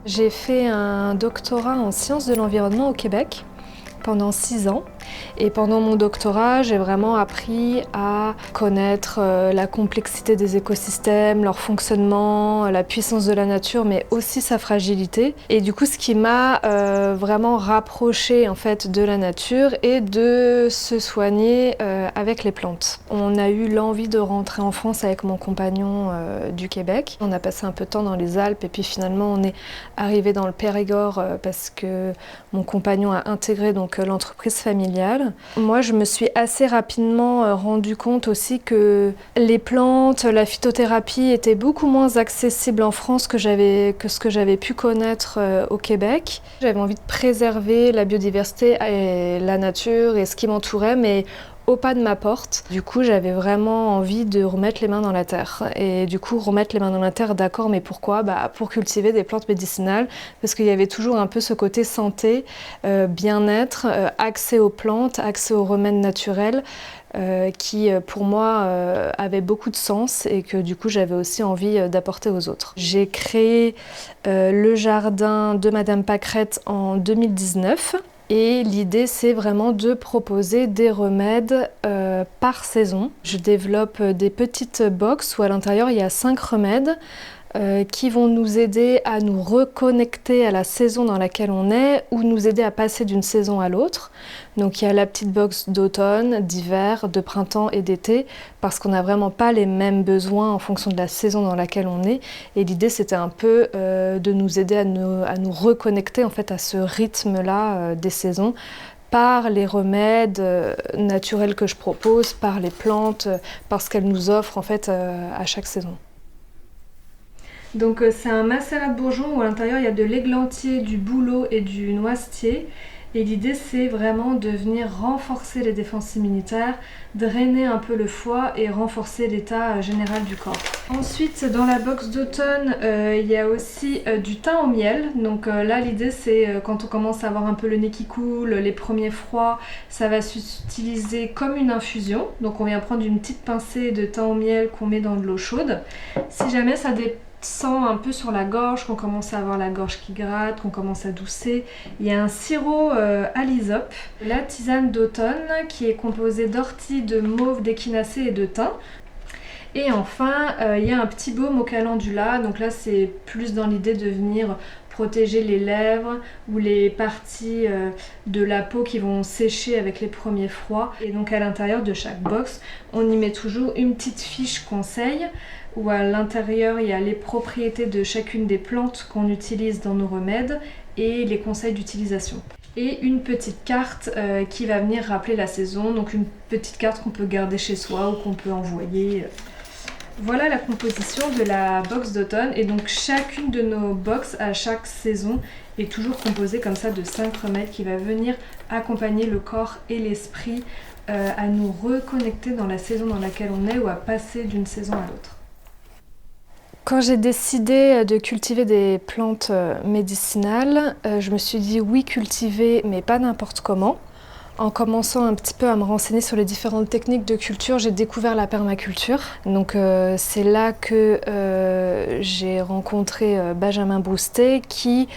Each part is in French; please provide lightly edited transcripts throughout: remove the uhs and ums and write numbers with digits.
J'ai fait un doctorat en sciences de l'environnement au Québec pendant 6 ans. Et pendant mon doctorat, j'ai vraiment appris à connaître la complexité des écosystèmes, leur fonctionnement, la puissance de la nature, mais aussi sa fragilité. Et du coup, ce qui m'a vraiment rapproché en fait de la nature et de se soigner avec les plantes. On a eu l'envie de rentrer en France avec mon compagnon du Québec. On a passé un peu de temps dans les Alpes et puis finalement on est arrivé dans le Périgord parce que mon compagnon a intégré donc l'entreprise familiale. Moi, je me suis assez rapidement rendu compte aussi que les plantes, la phytothérapie étaient beaucoup moins accessibles en France que ce que j'avais pu connaître au Québec. J'avais envie de préserver la biodiversité et la nature et ce qui m'entourait, mais au pas de ma porte. Du coup, j'avais vraiment envie de remettre les mains dans la terre. Et du coup, remettre les mains dans la terre, d'accord, mais pourquoi ? Pour cultiver des plantes médicinales, parce qu'il y avait toujours un peu ce côté santé, bien-être, accès aux plantes, accès aux remèdes naturels, qui pour moi avait beaucoup de sens et que du coup j'avais aussi envie d'apporter aux autres. J'ai créé le jardin de Madame Pâquerette en 2019. Et l'idée, c'est vraiment de proposer des remèdes par saison. Je développe des petites box où à l'intérieur, il y a 5 remèdes qui vont nous aider à nous reconnecter à la saison dans laquelle on est ou nous aider à passer d'une saison à l'autre. Donc il y a la petite box d'automne, d'hiver, de printemps et d'été parce qu'on n'a vraiment pas les mêmes besoins en fonction de la saison dans laquelle on est. Et l'idée c'était un peu de nous aider à nous reconnecter en fait à ce rythme-là des saisons par les remèdes naturels que je propose, par les plantes, par ce qu'elles nous offrent en fait à chaque saison. Donc c'est un macérat de bourgeon où à l'intérieur il y a de l'églantier, du bouleau et du noisetier. Et l'idée c'est vraiment de venir renforcer les défenses immunitaires, drainer un peu le foie et renforcer l'état général du corps. Ensuite dans la box d'automne il y a aussi du thym au miel. Donc là l'idée c'est quand on commence à avoir un peu le nez qui coule, les premiers froids, ça va s'utiliser comme une infusion. Donc on vient prendre une petite pincée de thym au miel qu'on met dans de l'eau chaude. Si jamais ça sent un peu sur la gorge, qu'on commence à avoir la gorge qui gratte, qu'on commence à tousser. Il y a un sirop à l'hysope, la tisane d'automne qui est composée d'ortie, de mauve, d'échinacée et de thym. Et enfin, il y a un petit baume au calendula, donc là c'est plus dans l'idée de venir protéger les lèvres ou les parties de la peau qui vont sécher avec les premiers froids. Et donc à l'intérieur de chaque box, on y met toujours une petite fiche conseil où à l'intérieur il y a les propriétés de chacune des plantes qu'on utilise dans nos remèdes et les conseils d'utilisation. Et une petite carte qui va venir rappeler la saison, donc une petite carte qu'on peut garder chez soi ou qu'on peut envoyer. Voilà la composition de la box d'automne et donc chacune de nos box à chaque saison est toujours composée comme ça de 5 remèdes qui va venir accompagner le corps et l'esprit à nous reconnecter dans la saison dans laquelle on est ou à passer d'une saison à l'autre. Quand j'ai décidé de cultiver des plantes médicinales, je me suis dit oui cultiver mais pas n'importe comment. En commençant un petit peu à me renseigner sur les différentes techniques de culture, j'ai découvert la permaculture. Donc c'est là que j'ai rencontré Benjamin Broustet qui,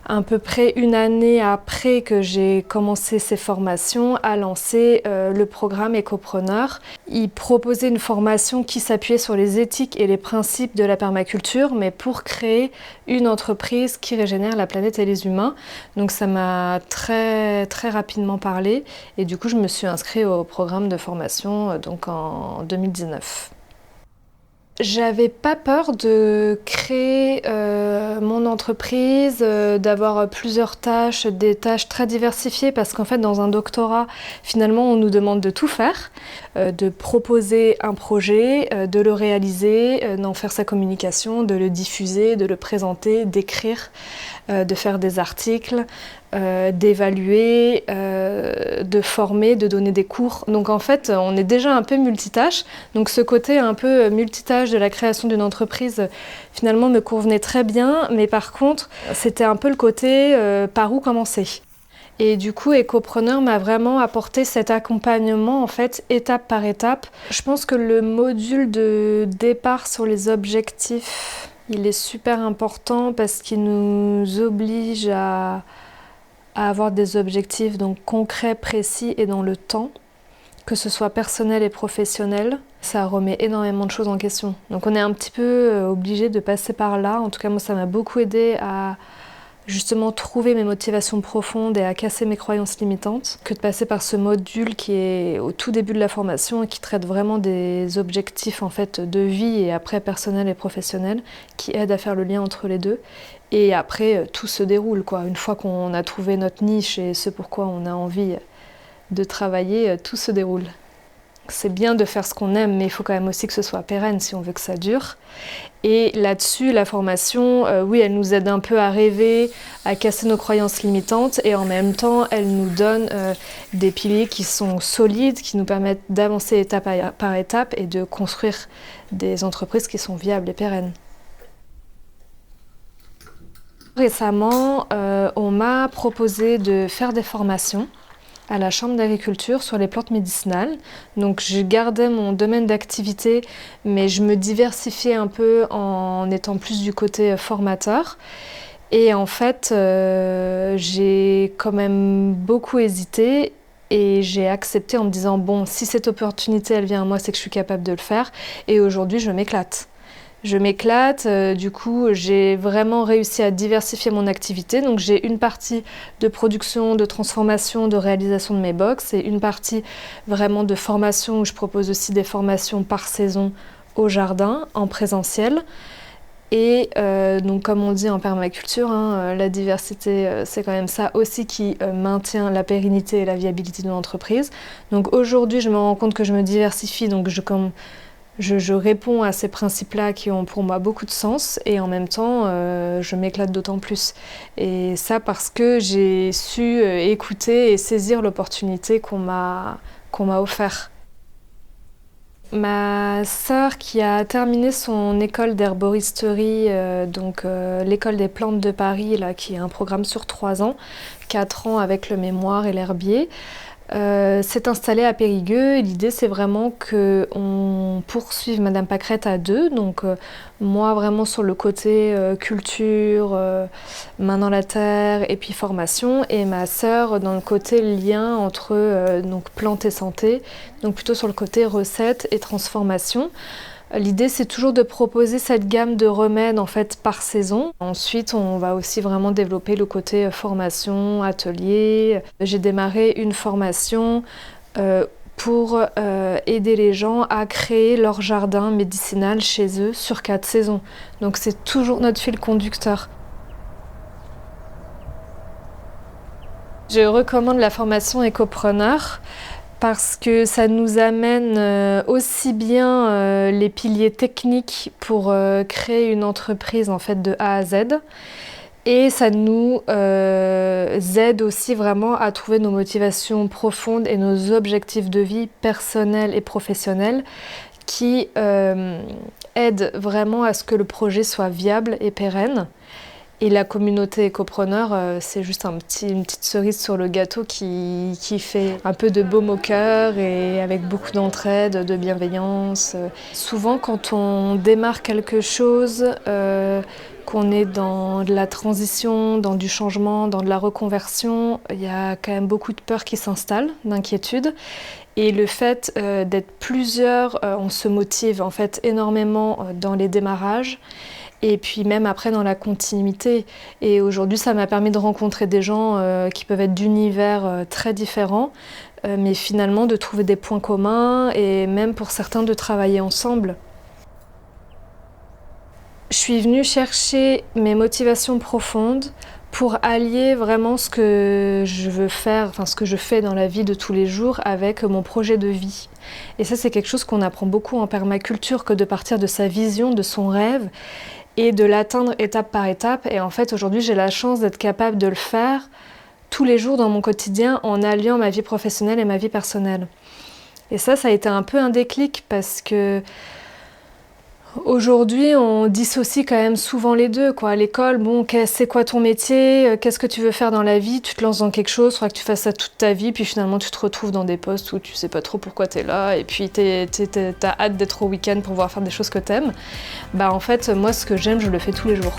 à peu près une année après que j'ai commencé ces formations, a lancé le programme Écopreneur. Il proposait une formation qui s'appuyait sur les éthiques et les principes de la permaculture, mais pour créer une entreprise qui régénère la planète et les humains. Donc ça m'a très, très rapidement parlé et du coup je me suis inscrite au programme de formation donc en 2019. J'avais pas peur de créer mon entreprise, d'avoir plusieurs tâches, des tâches très diversifiées parce qu'en fait dans un doctorat finalement on nous demande de tout faire, de proposer un projet, de le réaliser, d'en faire sa communication, de le diffuser, de le présenter, d'écrire, de faire des articles, d'évaluer, de former, de donner des cours. Donc en fait, on est déjà un peu multitâche. Donc ce côté un peu multitâche de la création d'une entreprise, finalement, me convenait très bien. Mais par contre, c'était un peu le côté par où commencer. Et du coup, Écopreneur m'a vraiment apporté cet accompagnement, en fait, étape par étape. Je pense que le module de départ sur les objectifs Il est super important parce qu'il nous oblige à avoir des objectifs donc concrets, précis et dans le temps, que ce soit personnel et professionnel. Ça remet énormément de choses en question. Donc on est un petit peu obligé de passer par là. En tout cas, moi, ça m'a beaucoup aidé à justement trouver mes motivations profondes et à casser mes croyances limitantes, que de passer par ce module qui est au tout début de la formation et qui traite vraiment des objectifs en fait de vie et après personnel et professionnel, qui aide à faire le lien entre les deux. Et après, tout se déroule, quoi. Une fois qu'on a trouvé notre niche et ce pourquoi on a envie de travailler, tout se déroule. C'est bien de faire ce qu'on aime, mais il faut quand même aussi que ce soit pérenne si on veut que ça dure. Et là-dessus, la formation, oui, elle nous aide un peu à rêver, à casser nos croyances limitantes, et en même temps, elle nous donne des piliers qui sont solides, qui nous permettent d'avancer étape par étape et de construire des entreprises qui sont viables et pérennes. Récemment, on m'a proposé de faire des formations à la Chambre d'agriculture sur les plantes médicinales. Donc je gardais mon domaine d'activité, mais je me diversifiais un peu en étant plus du côté formateur. Et en fait, j'ai quand même beaucoup hésité et j'ai accepté en me disant bon, si cette opportunité elle vient à moi, c'est que je suis capable de le faire. Et aujourd'hui, je m'éclate. Je m'éclate, du coup j'ai vraiment réussi à diversifier mon activité. Donc j'ai une partie de production, de transformation, de réalisation de mes box et une partie vraiment de formation où je propose aussi des formations par saison au jardin, en présentiel. Et donc comme on dit en permaculture, la diversité c'est quand même ça aussi qui maintient la pérennité et la viabilité de l'entreprise. Donc aujourd'hui je me rends compte que je me diversifie, donc je réponds à ces principes-là qui ont pour moi beaucoup de sens et en même temps, je m'éclate d'autant plus. Et ça parce que j'ai su écouter et saisir l'opportunité qu'on m'a offerte. Ma sœur qui a terminé son école d'herboristerie, l'école des plantes de Paris, là, qui est un programme sur 3 ans, 4 ans avec le mémoire et l'herbier, s'est installée à Périgueux et l'idée c'est vraiment qu'on poursuive Madame Pâquerette à 2, donc moi vraiment sur le côté culture, main dans la terre et puis formation, et ma sœur dans le côté lien entre donc plantes et santé, donc plutôt sur le côté recettes et transformation. L'idée, c'est toujours de proposer cette gamme de remèdes en fait par saison. Ensuite, on va aussi vraiment développer le côté formation, atelier. J'ai démarré une formation pour aider les gens à créer leur jardin médicinal chez eux sur 4 saisons. Donc c'est toujours notre fil conducteur. Je recommande la formation Écopreneur parce que ça nous amène aussi bien les piliers techniques pour créer une entreprise en fait de A à Z, et ça nous aide aussi vraiment à trouver nos motivations profondes et nos objectifs de vie personnels et professionnels qui aident vraiment à ce que le projet soit viable et pérenne. Et la communauté écopreneur, c'est juste une petite cerise sur le gâteau qui fait un peu de baume au cœur et avec beaucoup d'entraide, de bienveillance. Souvent, quand on démarre quelque chose, qu'on est dans de la transition, dans du changement, dans de la reconversion, il y a quand même beaucoup de peur qui s'installe, d'inquiétude. Et le fait d'être plusieurs, on se motive en fait énormément dans les démarrages. Et puis même après dans la continuité. Et aujourd'hui, ça m'a permis de rencontrer des gens qui peuvent être d'univers très différents, mais finalement de trouver des points communs et même pour certains de travailler ensemble. Je suis venue chercher mes motivations profondes pour allier vraiment ce que je veux faire, enfin ce que je fais dans la vie de tous les jours avec mon projet de vie. Et ça, c'est quelque chose qu'on apprend beaucoup en permaculture, que de partir de sa vision, de son rêve, et de l'atteindre étape par étape. Et en fait, aujourd'hui, j'ai la chance d'être capable de le faire tous les jours dans mon quotidien en alliant ma vie professionnelle et ma vie personnelle. Et ça a été un peu un déclic parce que Aujourd'hui, on dissocie quand même souvent les deux, quoi. À l'école, bon, c'est quoi ton métier? Qu'est-ce que tu veux faire dans la vie? Tu te lances dans quelque chose, il faudra que tu fasses ça toute ta vie, puis finalement tu te retrouves dans des postes où tu sais pas trop pourquoi t'es là, et puis t'as hâte d'être au week-end pour pouvoir faire des choses que t'aimes. Bah en fait, moi ce que j'aime, je le fais tous les jours.